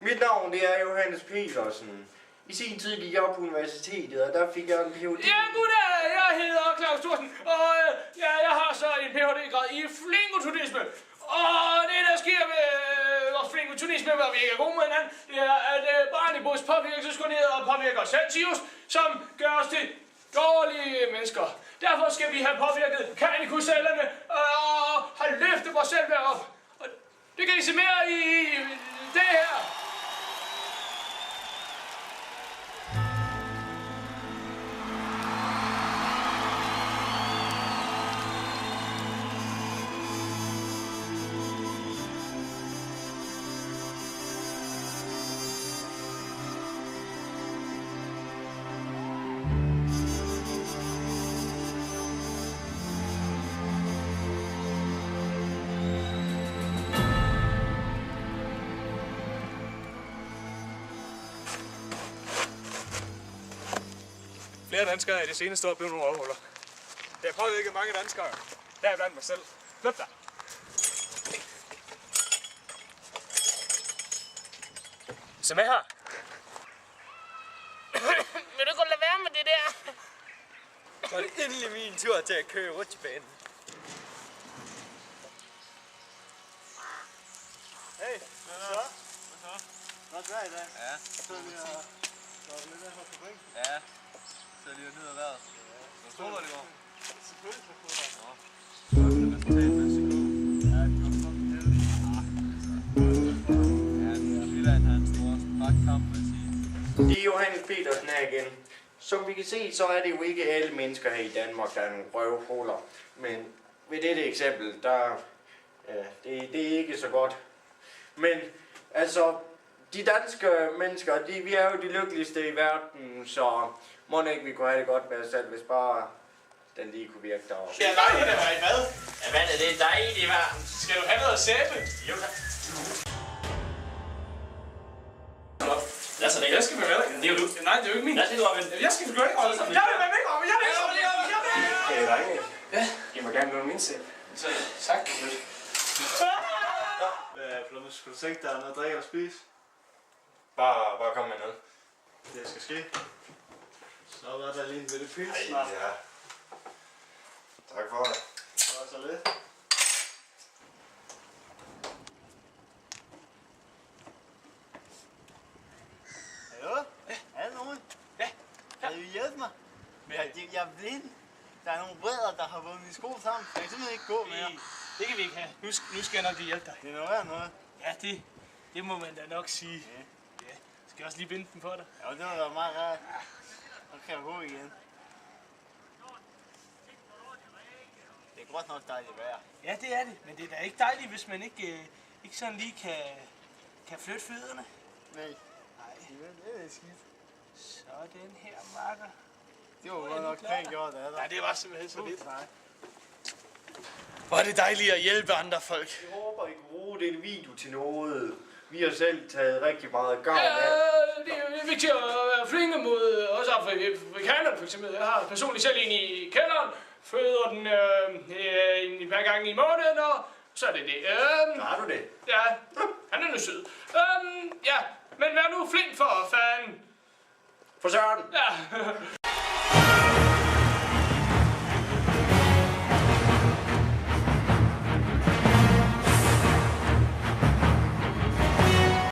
Mit navn det er Johannes Petersen. I sin tid gik jeg op på universitetet, og der fik jeg en Ph.D. Ja, goddag, jeg hedder Claus Thorsen, og jeg har så en Ph.D.-grad i flingotunisme. Og det, der sker med vores flingotunisme, hvor vi ikke er gode med hinanden, det er, at barnebos påvirkelseskornet og påvirker Celsius, som gør os til dårlige mennesker. Derfor skal vi have påvirket canicuscellerne og have løftet vores selvværd op. Og det kan I se mere i det her. Flere danskere i det seneste år blevet nogle røvhuller. Det har påvirket mange danskere. Der er blandt mig selv. Flyt dig. Se med her. Vil du godt lade være med det der? Så er det endelig min tur til at køre rutsjebanen. Hey, hvad så? Godt vejr i dag. Ja. Så er vi lidt af på fabrik. Ja. Så er det jo ned ad vejret. Så stod der det går. Selvfølgelig så stod der. Nå. Så er det resultat med CK. Ja, det var fucking heldigt. Ja, Jylland har en stor magtkamp, vil jeg sige. Det er Johannes Petersen her igen. Som vi kan se, så er det jo ikke alle mennesker her i Danmark, der er nogle røvhuller. Men ved dette eksempel, der det er ikke så godt. Men altså, de danske mennesker, vi er jo de lykkeligste i verden, så må ikke vi kunne have det godt med os selv, hvis bare den lige kunne virke derovre. Det er dejligt at være i bad. Ja, vandet det er dejligt i verden. Skal du have noget sæbe? Jo, tak. Altså, jeg skal være med. Det er jo du. Nej, det er jo ikke min. Lad os lige droppe ind. Jeg skal sgu ikke holde sammen. Jeg vil være med, Robin. Jeg vil ikke Hey, drenge. Ja. I må gerne låne min sæt. Så, tak. Hvad, Plummer, skulle du tænke dig noget at drikke eller spise? Bare kom med noget. Det skal ske. Så var der lige en lille pils snart. Ja. Tak for det. Så var så lidt. Hallo? Er der nogen? Ja. Kan I hjælpe mig? Jeg er blind. Der er nogle brødre, der har vundet mine sko sammen. Jeg kan simpelthen ikke gå mere. Det kan vi ikke have. Nu skal jeg nok lige hjælpe dig. Det er noget værd noget. Ja, det må man da nok sige. Ja. Skal jeg også lige binde den på dig? Ja, det var da meget rart. Nu kan jeg gå igen. Det er godt nok dejligt vejr. Ja, det er det. Men det er da ikke dejligt, hvis man ikke sådan lige kan flytte fødderne. Nej. Nej. Det er skidt. Sådan her, makker. Det var godt nok pænt gjort af dig. Nej, det var simpelthen så lidt. Hvor er det dejligt at hjælpe andre folk. Jeg håber, I kan bruge den video til noget. Vi har selv taget rigtig meget gavn af. Det er vigtigt at være flinke mod også afrikanerne, for eksempel. Jeg har personligt selv en i kælderen, føder den hver gang i måneden, og så er det det. Så har du det? Ja, han er nu sød. Ja, men vær nu flink for fanden. For søren! Ja.